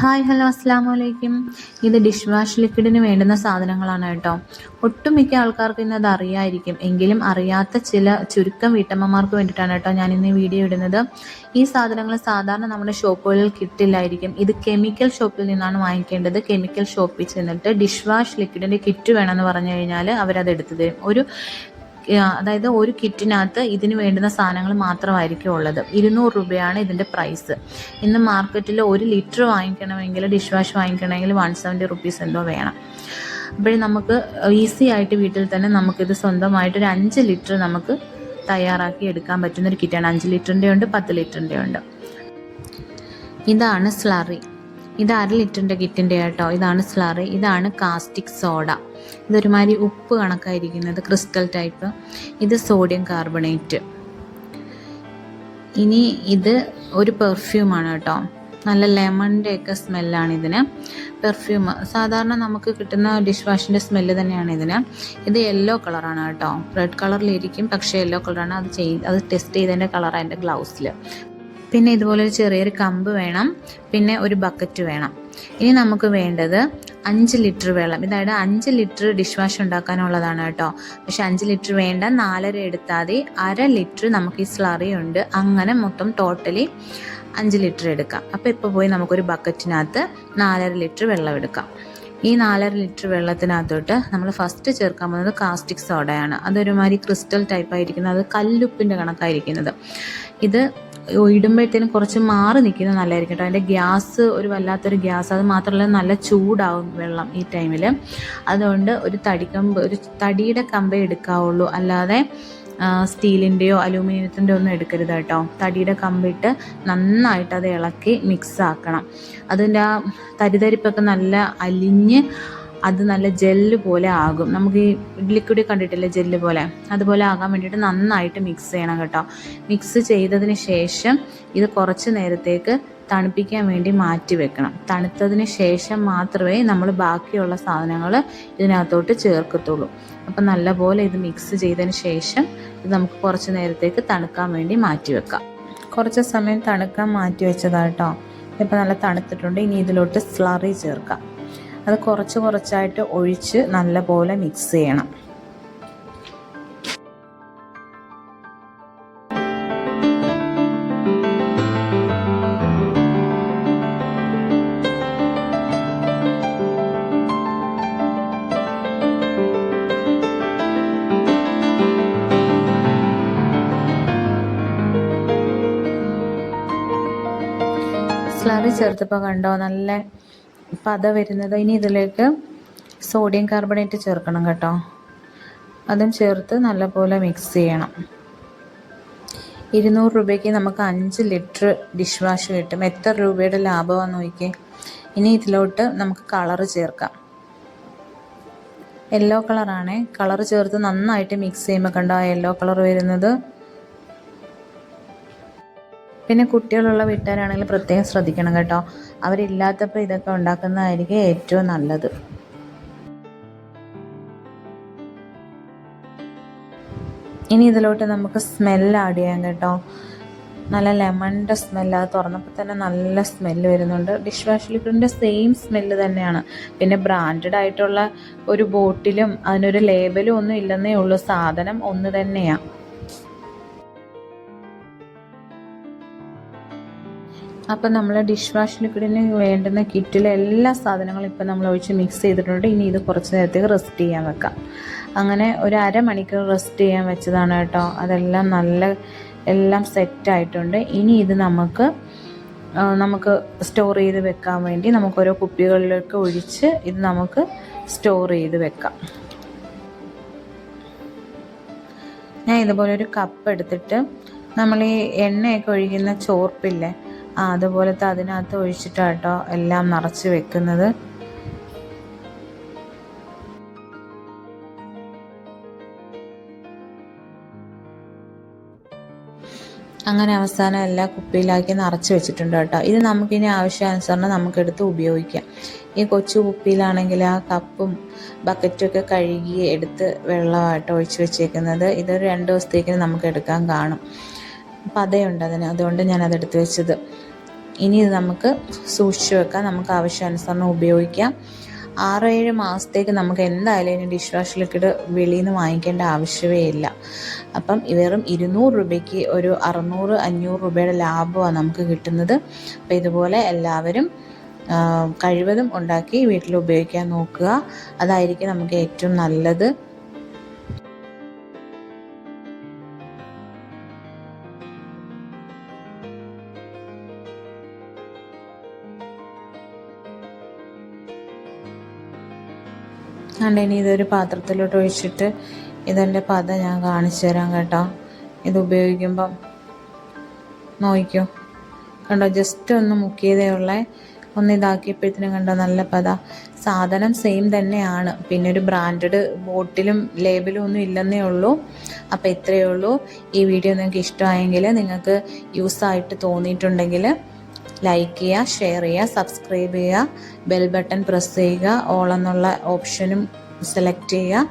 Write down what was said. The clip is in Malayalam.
ഹായ് ഹലോ അസ്സാമു അലൈക്കും. ഇത് ഡിഷ് വാഷ് ലിക്വിഡിന് വേണ്ടുന്ന സാധനങ്ങളാണ് കേട്ടോ. ഒട്ടുമിക്ക ആൾക്കാർക്ക് ഇന്നത് അറിയായിരിക്കും, എങ്കിലും അറിയാത്ത ചില ചുരുക്കം വീട്ടമ്മമാർക്ക് വേണ്ടിയിട്ടാണ് കേട്ടോ ഞാൻ ഇന്ന് വീഡിയോ ഇടുന്നത്. ഈ സാധനങ്ങൾ സാധാരണ നമ്മുടെ ഷോപ്പുകളിൽ കിട്ടില്ലായിരിക്കും. ഇത് കെമിക്കൽ ഷോപ്പിൽ നിന്നാണ് വാങ്ങിക്കേണ്ടത്. കെമിക്കൽ ഷോപ്പിൽ ചെന്നിട്ട് ഡിഷ് വാഷ് ലിക്വിഡിൻ്റെ കിറ്റ് വേണമെന്ന് പറഞ്ഞു കഴിഞ്ഞാൽ അവരത് എടുത്തു തരും. അതായത് ഒരു കിറ്റിനകത്ത് ഇതിന് വേണ്ടുന്ന സാധനങ്ങൾ മാത്രമായിരിക്കും ഉള്ളത്. 200 രൂപയാണ് ഇതിൻ്റെ പ്രൈസ്. ഇന്ന് മാർക്കറ്റിൽ 1 ലിറ്റർ വാങ്ങിക്കണമെങ്കിൽ, ഡിഷ് വാഷ് വാങ്ങിക്കണമെങ്കിൽ 170 റുപ്പീസ് എന്തോ വേണം. അപ്പോഴും നമുക്ക് ഈസി ആയിട്ട് വീട്ടിൽ തന്നെ നമുക്കിത് സ്വന്തമായിട്ട് ഒരു 5 ലിറ്റർ നമുക്ക് തയ്യാറാക്കി എടുക്കാൻ പറ്റുന്നൊരു കിറ്റാണ്. 5 ലിറ്ററിൻ്റെ ഉണ്ട്, 10 ലിറ്ററിൻ്റെ ഉണ്ട്. ഇതാണ് സ്ലറി. ഇത് 1/2 ലിറ്ററിൻ്റെ കിറ്റിൻ്റെ കേട്ടോ. ഇതാണ് സ്ലറി. ഇതാണ് കാസ്റ്റിക് സോഡ. ഇതൊരുമാതിരി ഉപ്പ് കണക്കായിരിക്കുന്നത്, ക്രിസ്റ്റൽ ടൈപ്പ്. ഇത് സോഡിയം കാർബണേറ്റ്. ഇനി ഇത് ഒരു പെർഫ്യൂമാണ് കേട്ടോ. നല്ല ലെമണിൻ്റെ ഒക്കെ സ്മെല്ലാണ് ഇതിന്. പെർഫ്യൂം സാധാരണ നമുക്ക് കിട്ടുന്ന ഡിഷ് വാഷിൻ്റെ സ്മെല്ല് തന്നെയാണ് ഇതിന്. ഇത് യെല്ലോ കളറാണ് കേട്ടോ. റെഡ് കളറിലിരിക്കും, പക്ഷേ യെല്ലോ കളറാണ്. അത് ടെസ്റ്റ് ചെയ്തതിൻ്റെ കളറാണ് എൻ്റെ ഗ്ലൗസിൽ. പിന്നെ ഇതുപോലെ ഒരു ചെറിയൊരു കമ്പ് വേണം, പിന്നെ ഒരു ബക്കറ്റ് വേണം. ഇനി നമുക്ക് വേണ്ടത് 5 ലിറ്റർ വെള്ളം. ഇതായത് 5 ലിറ്റർ ഡിഷ് വാഷ് ഉണ്ടാക്കാനുള്ളതാണ് കേട്ടോ. പക്ഷെ 5 ലിറ്റർ വേണ്ട, 4.5 എടുത്താൽ മതി. 1/2 ലിറ്റർ നമുക്ക് ഈ സ്ലറി ഉണ്ട്. അങ്ങനെ മൊത്തം ടോട്ടലി 5 ലിറ്റർ എടുക്കാം. അപ്പോൾ ഇപ്പോൾ പോയി നമുക്കൊരു ബക്കറ്റിനകത്ത് 4.5 ലിറ്റർ വെള്ളം എടുക്കാം. ഈ 4.5 ലിറ്റർ വെള്ളത്തിനകത്തോട്ട് നമ്മൾ ഫസ്റ്റ് ചേർക്കാൻ പോകുന്നത് കാസ്റ്റിക് സോഡയാണ്. അതൊരുമാതിരി ക്രിസ്റ്റൽ ടൈപ്പായിരിക്കുന്നത്, അത് കല്ലുപ്പിൻ്റെ കണക്കായിരിക്കുന്നത്. ഇത് ഇടുമ്പോഴത്തേനും കുറച്ച് മാറി നിൽക്കുന്നത് നല്ലതായിരിക്കും കേട്ടോ. അതിൻ്റെ ഗ്യാസ് ഒരു വല്ലാത്തൊരു ഗ്യാസ്. അത് മാത്രമല്ല നല്ല ചൂടാവും വെള്ളം ഈ ടൈമിൽ. അതുകൊണ്ട് ഒരു തടിയുടെ കമ്പേ എടുക്കാവുള്ളൂ, അല്ലാതെ സ്റ്റീലിൻ്റെയോ അലൂമിനിയത്തിൻ്റെയോ ഒന്നും എടുക്കരുത് കേട്ടോ. തടിയുടെ കമ്പിട്ട് നന്നായിട്ട് അത് ഇളക്കി മിക്സ് ആക്കണം. അതിൻ്റെ ആ തരിതരിപ്പൊക്കെ നല്ല അലിഞ്ഞ് അത് നല്ല ജെല്ല് പോലെ ആകും. നമുക്ക് ഈ ലിക്വിഡ് കണ്ടിട്ടില്ലേ, ജെല്ല് പോലെ, അതുപോലെ ആകാൻ വേണ്ടിയിട്ട് നന്നായിട്ട് മിക്സ് ചെയ്യണം കേട്ടോ. മിക്സ് ചെയ്തതിന് ശേഷം ഇത് കുറച്ച് നേരത്തേക്ക് തണുപ്പിക്കാൻ വേണ്ടി മാറ്റി വെക്കണം. തണുത്തതിന് ശേഷം മാത്രമേ നമ്മൾ ബാക്കിയുള്ള സാധനങ്ങൾ ഇതിനകത്തോട്ട് ചേർക്കത്തുള്ളൂ. അപ്പം നല്ലപോലെ ഇത് മിക്സ് ചെയ്തതിന് ശേഷം ഇത് നമുക്ക് കുറച്ച് നേരത്തേക്ക് തണുക്കാൻ വേണ്ടി മാറ്റി വെക്കാം. കുറച്ച് സമയം തണുക്കാൻ മാറ്റി വെച്ചതാട്ടോ. ഇപ്പം നല്ല തണുത്തിട്ടുണ്ട്. ഇനി ഇതിലോട്ട് സ്ലറി ചേർക്കാം. അത് കുറച്ചായിട്ട് ഒഴിച്ച് നല്ലപോലെ മിക്സ് ചെയ്യണം. സ്ലറി ചേർത്തപ്പോൾ കണ്ടോ നല്ല പത വരുന്നത്. ഇനി ഇതിലേക്ക് സോഡിയം കാർബണേറ്റ് ചേർക്കണം കേട്ടോ. അതും ചേർത്ത് നല്ലപോലെ മിക്സ് ചെയ്യണം. 200 രൂപയ്ക്ക് നമുക്ക് 5 ലിറ്റർ ഡിഷ് വാഷ് കിട്ടും. എത്ര രൂപയുടെ ലാഭമാണെന്ന് നോക്കിയേ. ഇനി ഇതിലോട്ട് നമുക്ക് കളറ് ചേർക്കാം. യെല്ലോ കളറാണ്. കളറ് ചേർത്ത് നന്നായിട്ട് മിക്സ് ചെയ്യുമ്പോൾ കണ്ടോ യെല്ലോ കളർ വരുന്നത്. പിന്നെ കുട്ടികളുള്ള വീട്ടുകാരാണെങ്കിൽ പ്രത്യേകം ശ്രദ്ധിക്കണം കേട്ടോ. അവരില്ലാത്തപ്പോൾ ഇതൊക്കെ ഉണ്ടാക്കുന്നതായിരിക്കും ഏറ്റവും നല്ലത്. ഇനി ഇതിലോട്ട് നമുക്ക് സ്മെല്ല് ആഡ് ചെയ്യാം കേട്ടോ. നല്ല ലെമണിൻ്റെ സ്മെല്ല്. അത് തുറന്നപ്പോൾ തന്നെ നല്ല സ്മെല്ല് വരുന്നുണ്ട്. ഡിഷ് വാഷ് ലിക്വിഡിൻ്റെ സെയിം സ്മെല്ല് തന്നെയാണ്. പിന്നെ ബ്രാൻഡഡ് ആയിട്ടുള്ള ഒരു ബോട്ടിലും അതിനൊരു ലേബലും ഒന്നും ഇല്ലെന്നേ ഉള്ളൂ. സാധനം ഒന്ന് തന്നെയാണ്. അപ്പം നമ്മൾ ഡിഷ് വാഷ് ലിക്വിഡിന് വേണ്ടുന്ന കിറ്റിലെ എല്ലാ സാധനങ്ങളും ഇപ്പം നമ്മൾ ഒഴിച്ച് മിക്സ് ചെയ്തിട്ടുണ്ട്. ഇനി ഇത് കുറച്ച് നേരത്തേക്ക് റെസ്റ്റ് ചെയ്യാൻ വെക്കാം. അങ്ങനെ ഒരു 1/2 മണിക്കൂർ റെസ്റ്റ് ചെയ്യാൻ വെച്ചതാണ് കേട്ടോ. അതെല്ലാം എല്ലാം സെറ്റായിട്ടുണ്ട്. ഇനി ഇത് നമുക്ക് സ്റ്റോർ ചെയ്ത് വെക്കാൻ വേണ്ടി നമുക്ക് ഓരോ കുപ്പികളിലേക്ക് ഒഴിച്ച് ഇത് നമുക്ക് സ്റ്റോർ ചെയ്ത് വെക്കാം. ഞാൻ ഇതുപോലെ ഒരു കപ്പ് എടുത്തിട്ട് നമ്മൾ ഈ എണ്ണയൊക്കെ ഒഴിക്കുന്ന ചോർപ്പില്ലേ, അതുപോലത്തെ അതിനകത്ത് ഒഴിച്ചിട്ടാണ് കേട്ടോ എല്ലാം നിറച്ച് വെക്കുന്നത്. അങ്ങനെ അവസാനം എല്ലാ കുപ്പിയിലാക്കി നിറച്ച് വെച്ചിട്ടുണ്ട് കേട്ടോ. ഇത് നമുക്കിനി ആവശ്യാനുസരണം നമുക്കെടുത്ത് ഉപയോഗിക്കാം. ഈ കൊച്ചു കുപ്പിയിലാണെങ്കിൽ ആ കപ്പും ബക്കറ്റൊക്കെ കഴുകി എടുത്ത് വെള്ളമായിട്ട് ഒഴിച്ച് വെച്ചേക്കുന്നത്. ഇതൊരു 2 ദിവസത്തേക്കിന് നമുക്ക് എടുക്കാൻ കാണും. പതയുണ്ട് അതുകൊണ്ട് ഞാനതെടുത്ത് വെച്ചത്. ഇനി ഇത് നമുക്ക് സൂക്ഷിച്ച് വെക്കാം, നമുക്ക് ആവശ്യാനുസരണം ഉപയോഗിക്കാം. 6-7 മാസത്തേക്ക് നമുക്ക് എന്തായാലും ഇനി ഡിഷ് വാഷ് ലിക്വിഡ് വെളിയിൽ നിന്ന് വാങ്ങിക്കേണ്ട ആവശ്യമേ ഇല്ല. അപ്പം വെറും 200 രൂപയ്ക്ക് ഒരു 600-500 രൂപയുടെ ലാഭമാണ് നമുക്ക് കിട്ടുന്നത്. അപ്പോൾ ഇതുപോലെ എല്ലാവരും കഴിവതും ഉണ്ടാക്കി വീട്ടിൽ ഉപയോഗിക്കാൻ നോക്കുക. അതായിരിക്കും നമുക്ക് ഏറ്റവും നല്ലത്. ഇനി ഇതൊരു പാത്രത്തിലോട്ട് ഒഴിച്ചിട്ട് ഇതിൻ്റെ പത ഞാൻ കാണിച്ചു തരാം കേട്ടോ. ഇത് ഉപയോഗിക്കുമ്പം നോക്കിക്കോ, കണ്ടോ, ജസ്റ്റ് ഒന്ന് മുക്കിയതേ ഉള്ളേ, ഒന്ന് ഇതാക്കിയപ്പോഴത്തേനും കണ്ടോ നല്ല പത. സാധനം സെയിം തന്നെയാണ്, പിന്നെ ഒരു ബ്രാൻഡഡ് ബോട്ടിലും ലേബലും ഒന്നും ഇല്ലെന്നേ ഉള്ളൂ. അപ്പോൾ ഇത്രയേ ഉള്ളൂ. ഈ വീഡിയോ നിങ്ങൾക്ക് ഇഷ്ടമായെങ്കിൽ, നിങ്ങൾക്ക് യൂസായിട്ട് തോന്നിയിട്ടുണ്ടെങ്കിൽ ലൈക്ക് ചെയ്യുക, ഷെയർ ചെയ്യുക, സബ്സ്ക്രൈബ് ചെയ്യുക, ബെൽ ബട്ടൺ പ്രസ് ചെയ്യുക, ഓൾ എന്നുള്ള ഓപ്ഷനും സെലക്ട് ചെയ്യുക.